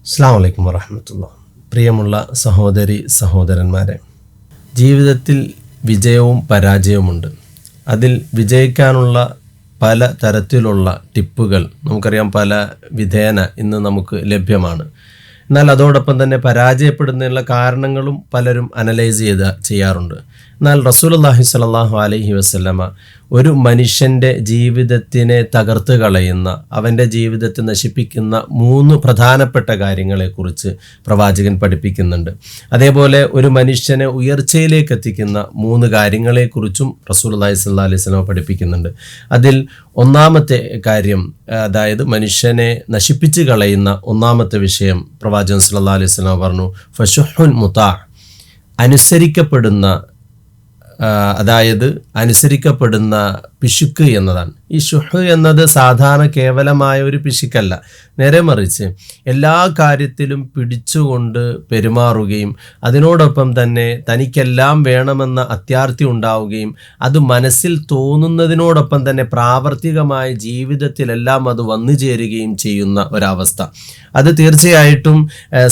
അസ്സലാമു അലൈക്കും വറഹ്മത്തുള്ളാഹി. പ്രിയമുള്ള സഹോദരി സഹോദരന്മാരെ, ജീവിതത്തിൽ വിജയവും പരാജയവുമുണ്ട്. അതിൽ വിജയിക്കാനുള്ള പല തരത്തിലുള്ള ടിപ്പുകൾ നമുക്കറിയാം, പല വിധേന ഇന്ന് നമുക്ക് ലഭ്യമാണ്. എന്നാൽ അതോടൊപ്പം തന്നെ പരാജയപ്പെടുന്നതിനുള്ള കാരണങ്ങളും പലരും അനലൈസ് ചെയ്യാറുണ്ട്. എന്നാൽ റസൂലുള്ളാഹി സ്വല്ലല്ലാഹു അലൈഹി വസല്ലമ ഒരു മനുഷ്യൻ്റെ ജീവിതത്തിനെ തകർത്ത് കളയുന്ന, അവൻ്റെ ജീവിതത്തെ നശിപ്പിക്കുന്ന 3 പ്രധാനപ്പെട്ട കാര്യങ്ങളെക്കുറിച്ച് പ്രവാചകൻ പഠിപ്പിക്കുന്നുണ്ട്. അതേപോലെ ഒരു മനുഷ്യനെ ഉയർച്ചയിലേക്ക് എത്തിക്കുന്ന 3 കാര്യങ്ങളെക്കുറിച്ചും റസൂലുള്ളാഹി സ്വല്ലല്ലാഹു അലൈഹി വസല്ലമ പഠിപ്പിക്കുന്നുണ്ട്. അതിൽ ഒന്നാമത്തെ കാര്യം, അതായത് മനുഷ്യനെ നശിപ്പിച്ച് കളയുന്ന ഒന്നാമത്തെ വിഷയം പ്രവാചകൻ സ്വല്ലല്ലാഹു അലൈഹി വസല്ലമ പറഞ്ഞു, ഫശുഹുൻ മുതാ, അനുസരിക്കപ്പെടുന്ന, അതായത് അനുസരിക്കപ്പെടുന്ന പിശുക്ക് എന്നതാണ്. ഈ ഷുഹ് എന്നത് സാധാരണ കേവലമായ ഒരു പിശുക്കല്ല, നേരെ മറിച്ച് എല്ലാ കാര്യത്തിലും പിടിച്ചുകൊണ്ട് പെരുമാറുകയും അതിനോടൊപ്പം തന്നെ തനിക്കെല്ലാം വേണമെന്ന അത്യാർത്തി ഉണ്ടാവുകയും അത് മനസ്സിൽ തോന്നുന്നതിനോടൊപ്പം തന്നെ പ്രാവർത്തികമായ ജീവിതത്തിലെല്ലാം അത് വന്നു ചേരുകയും ചെയ്യുന്ന ഒരവസ്ഥ. അത് തീർച്ചയായിട്ടും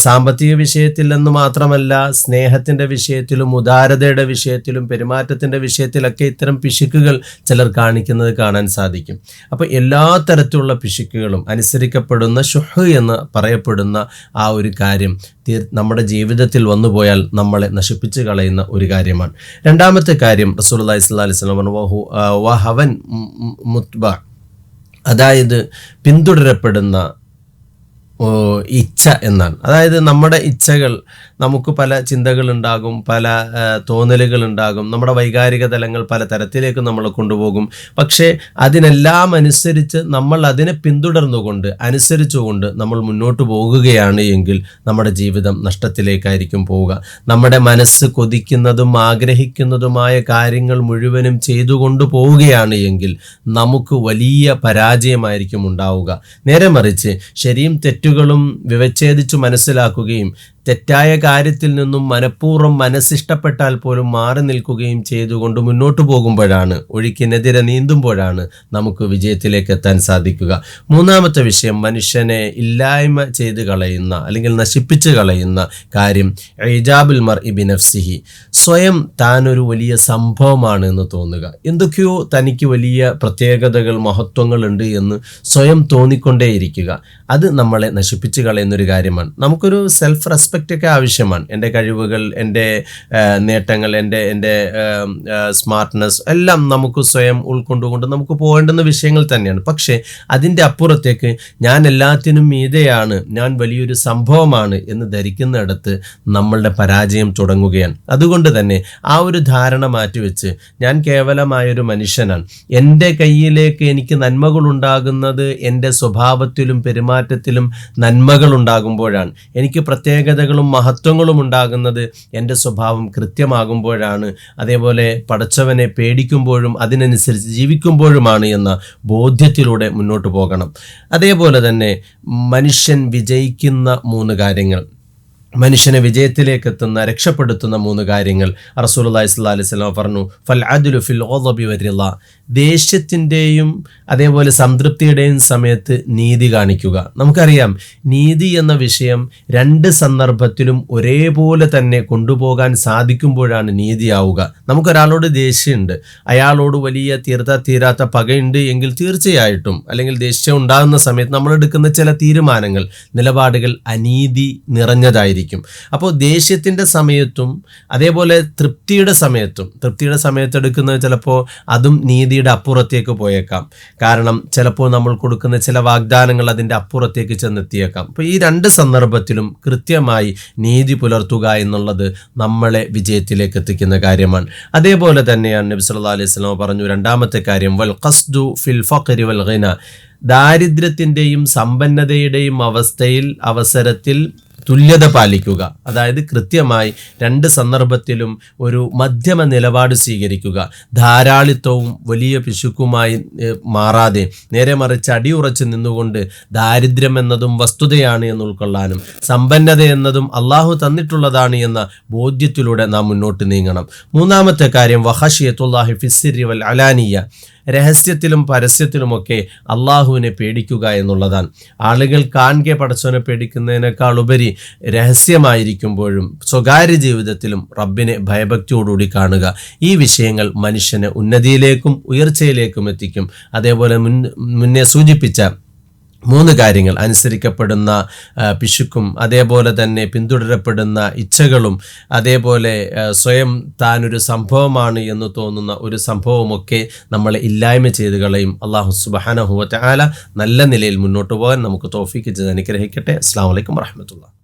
സാമ്പത്തിക വിഷയത്തിൽ എന്ന് മാത്രമല്ല, സ്നേഹത്തിൻ്റെ വിഷയത്തിലും ഉദാരതയുടെ വിഷയത്തിലും പെരുമാറ്റത്തിൻ്റെ വിഷയത്തിലൊക്കെ ഇത്തരം പിശുക്കുകൾ ചിലർ കാണിക്കുന്നത് കാണാൻ സാധിക്കും. അപ്പോൾ എല്ലാ തരത്തിലുള്ള പിശുക്കുകളും അനുസരിക്കപ്പെടുന്ന ഷുഹ് എന്ന് പറയപ്പെടുന്ന ആ ഒരു കാര്യം നമ്മുടെ ജീവിതത്തിൽ വന്നുപോയാൽ നമ്മളെ നശിപ്പിച്ച് കളയുന്ന ഒരു കാര്യമാണ്. രണ്ടാമത്തെ കാര്യം റസൂലുള്ളാഹി സ്വല്ലല്ലാഹു അലൈഹി വസല്ലം വഹവൻ മുത്ബ, അതായത് പിന്തുടരപ്പെടുന്ന ഇച്ഛ എന്നാണ്. അതായത് നമ്മുടെ ഇച്ഛകൾ, നമുക്ക് പല ചിന്തകളുണ്ടാകും, പല തോന്നലുകളുണ്ടാകും, നമ്മുടെ വൈകാരിക തലങ്ങൾ പല തരത്തിലേക്ക് നമ്മൾ കൊണ്ടുപോകും. പക്ഷേ അതിനെല്ലാം അനുസരിച്ച് നമ്മൾ അതിനെ പിന്തുടർന്നുകൊണ്ട് അനുസരിച്ചുകൊണ്ട് നമ്മൾ മുന്നോട്ട് പോകുകയാണ് എങ്കിൽ നമ്മുടെ ജീവിതം നഷ്ടത്തിലേക്കായിരിക്കും പോവുക. നമ്മുടെ മനസ്സ് കൊതിക്കുന്നതും ആഗ്രഹിക്കുന്നതുമായ കാര്യങ്ങൾ മുഴുവനും ചെയ്തുകൊണ്ട് പോവുകയാണ് എങ്കിൽ നമുക്ക് വലിയ പരാജയമായിരിക്കും ഉണ്ടാവുക. നേരെ മറിച്ച് ശരിയും തെറ്റുകളും വിവച്ഛേദിച്ചു മനസ്സിലാക്കുകയും തെറ്റായ കാര്യത്തിൽ നിന്നും മനഃപൂർവ്വം മനസ്സിഷ്ടപ്പെട്ടാൽ പോലും മാറി നിൽക്കുകയും ചെയ്തുകൊണ്ട് മുന്നോട്ട് പോകുമ്പോഴാണ്, ഒഴുക്കിനെതിരെ നീന്തുമ്പോഴാണ് നമുക്ക് വിജയത്തിലേക്ക് എത്താൻ സാധിക്കുക. മൂന്നാമത്തെ വിഷയം, മനുഷ്യനെ ഇല്ലായ്മ ചെയ്ത് കളയുന്ന അല്ലെങ്കിൽ നശിപ്പിച്ച് കളയുന്ന കാര്യം, ഇജാബുൽ മർഇ ബിനഫ്സിഹി, സ്വയം താനൊരു വലിയ സംഭവമാണ് എന്ന് തോന്നുക. എന്തൊക്കെയോ തനിക്ക് വലിയ പ്രത്യേകതകൾ, മഹത്വങ്ങളുണ്ട് എന്ന് സ്വയം തോന്നിക്കൊണ്ടേയിരിക്കുക. അത് നമ്മളെ നശിപ്പിച്ച് കളയുന്നൊരു കാര്യമാണ്. നമുക്കൊരു സെൽഫ് റെസ്പെക്റ്റ് ഒക്കെ ആവശ്യമാണ്. എൻ്റെ കഴിവുകൾ, എൻ്റെ നേട്ടങ്ങൾ, എൻ്റെ സ്മാർട്ട്നെസ് എല്ലാം നമുക്ക് സ്വയം ഉൾക്കൊണ്ടുകൊണ്ട് നമുക്ക് പോകേണ്ടുന്ന വിഷയങ്ങൾ തന്നെയാണ്. പക്ഷേ അതിൻ്റെ അപ്പുറത്തേക്ക് ഞാൻ എല്ലാത്തിനും മീതെയാണ്, ഞാൻ വലിയൊരു സംഭവമാണ് എന്ന് ധരിക്കുന്നിടത്ത് നമ്മളുടെ പരാജയം തുടങ്ങുകയാണ്. അതുകൊണ്ട് തന്നെ ആ ഒരു ധാരണ മാറ്റിവെച്ച് ഞാൻ കേവലമായൊരു മനുഷ്യനാണ്, എൻ്റെ കയ്യിലേക്ക് എനിക്ക് നന്മകൾ ഉണ്ടാകുന്നത് എൻ്റെ സ്വഭാവത്തിലും പെരുമാറ്റത്തിലും നന്മകൾ ഉണ്ടാകുമ്പോഴാണ്, എനിക്ക് പ്രത്യേകതകളും മഹത്വങ്ങളും ഉണ്ടാകുന്നത് എൻ്റെ സ്വഭാവം കൃത്യമാകുമ്പോഴാണ്, അതേപോലെ പടച്ചവനെ പേടിക്കുമ്പോഴും അതിനനുസരിച്ച് ജീവിക്കുമ്പോഴുമാണ് എന്ന ബോധ്യത്തിലൂടെ മുന്നോട്ട് പോകണം. അതേപോലെ തന്നെ മനുഷ്യൻ വിജയിക്കുന്ന 3 കാര്യങ്ങൾ, മനുഷ്യനെ വിജയത്തിലേക്ക് എത്തുന്ന, രക്ഷപ്പെടുത്തുന്ന 3 കാര്യങ്ങൾ റസൂലുള്ളാഹി സ്വല്ലല്ലാഹു അലൈഹി വസല്ലം പറഞ്ഞു, ഫൽ അദ്ലു ഫിൽ ഗളബി വരിള, ദേഷ്യത്തിൻ്റെയും അതേപോലെ സംതൃപ്തിയുടെയും സമയത്ത് നീതി കാണിക്കുക. നമുക്കറിയാം, നീതി എന്ന വിഷയം 2 സന്ദർഭത്തിലും ഒരേപോലെ തന്നെ കൊണ്ടുപോകാൻ സാധിക്കുമ്പോഴാണ് നീതിയാവുക. നമുക്കൊരാളോട് ദേഷ്യമുണ്ട്, അയാളോട് വലിയ തീരാത്ത പകയുണ്ട് എങ്കിൽ തീർച്ചയായിട്ടും, അല്ലെങ്കിൽ ദേഷ്യം ഉണ്ടാകുന്ന സമയത്ത് നമ്മൾ എടുക്കുന്ന ചില തീരുമാനങ്ങൾ, നിലപാടുകൾ അനീതി നിറഞ്ഞതായിരിക്കും. അപ്പോൾ ദേഷ്യത്തിൻ്റെ സമയത്തും അതേപോലെ തൃപ്തിയുടെ സമയത്ത് എടുക്കുന്നത് ചിലപ്പോൾ അതും നീതിയുടെ അപ്പുറത്തേക്ക് പോയേക്കാം. കാരണം ചിലപ്പോൾ നമ്മൾ കൊടുക്കുന്ന ചില വാഗ്ദാനങ്ങൾ അതിൻ്റെ അപ്പുറത്തേക്ക് ചെന്നെത്തിയേക്കാം. അപ്പോൾ ഈ 2 സന്ദർഭത്തിലും കൃത്യമായി നീതി പുലർത്തുക എന്നുള്ളത് നമ്മളെ വിജയത്തിലേക്ക് എത്തിക്കുന്ന കാര്യമാണ്. അതേപോലെ തന്നെയാണ് നബി സല്ലല്ലാഹു അലൈഹി വസല്ലം പറഞ്ഞു, രണ്ടാമത്തെ കാര്യം, വൽ ഖസ്ദു ഫിൽ ഫഖ്രി വൽ ഗിന, ദാരിദ്ര്യത്തിൻ്റെയും സമ്പന്നതയുടെയും അവസരത്തിൽ തുല്യത പാലിക്കുക. അതായത് കൃത്യമായി 2 സന്ദർഭത്തിലും ഒരു മധ്യമ നിലപാട് സ്വീകരിക്കുക. ധാരാളിത്തവും വലിയ പിശുക്കുമായി മാറാതെ നേരെ മറിച്ച് അടിയുറച്ച് നിന്നുകൊണ്ട് ദാരിദ്ര്യം എന്നതും വസ്തുതയാണ് എന്ന് ഉൾക്കൊള്ളാനും സമ്പന്നത എന്നതും അള്ളാഹു തന്നിട്ടുള്ളതാണ് എന്ന ബോധ്യത്തിലൂടെ നാം മുന്നോട്ട് നീങ്ങണം. മൂന്നാമത്തെ കാര്യം, വഖശിയത്തുല്ലാഹി ഫിസ്സിരി വൽ അലാനിയ, രഹസ്യത്തിലും പരസ്യത്തിലുമൊക്കെ അള്ളാഹുവിനെ പേടിക്കുക എന്നുള്ളതാണ്. ആളുകൾ കാണുക പടച്ചവനെ പേടിക്കുന്നതിനേക്കാൾ ഉപരി രഹസ്യമായിരിക്കുമ്പോഴും സ്വകാര്യ ജീവിതത്തിലും റബ്ബിനെ ഭയഭക്തിയോടുകൂടി കാണുക. ഈ വിഷയങ്ങൾ മനുഷ്യനെ ഉന്നതിയിലേക്കും ഉയർച്ചയിലേക്കും എത്തിക്കും. അതേപോലെ മുന്നേ സൂചിപ്പിച്ച 3 കാര്യങ്ങൾ, അനുസരിക്കപ്പെടുന്ന പിശുക്കും, അതേപോലെ തന്നെ പിന്തുടരപ്പെടുന്ന ഇച്ഛകളും, അതേപോലെ സ്വയം താനൊരു സംഭവമാണ് എന്ന് തോന്നുന്ന ഒരു സംഭവമൊക്കെ നമ്മളെ ഇല്ലായ്മ ചെയ്ത് കളയും. അല്ലാഹു സുബ്ഹാനഹു വ തആല നല്ല നിലയിൽ മുന്നോട്ട് പോകാൻ നമുക്ക് തൗഫീഖ് ചെയ്ത് അനുഗ്രഹിക്കട്ടെ. അസ്സലാമു അലൈക്കും വറഹ്മത്തുള്ളാഹി.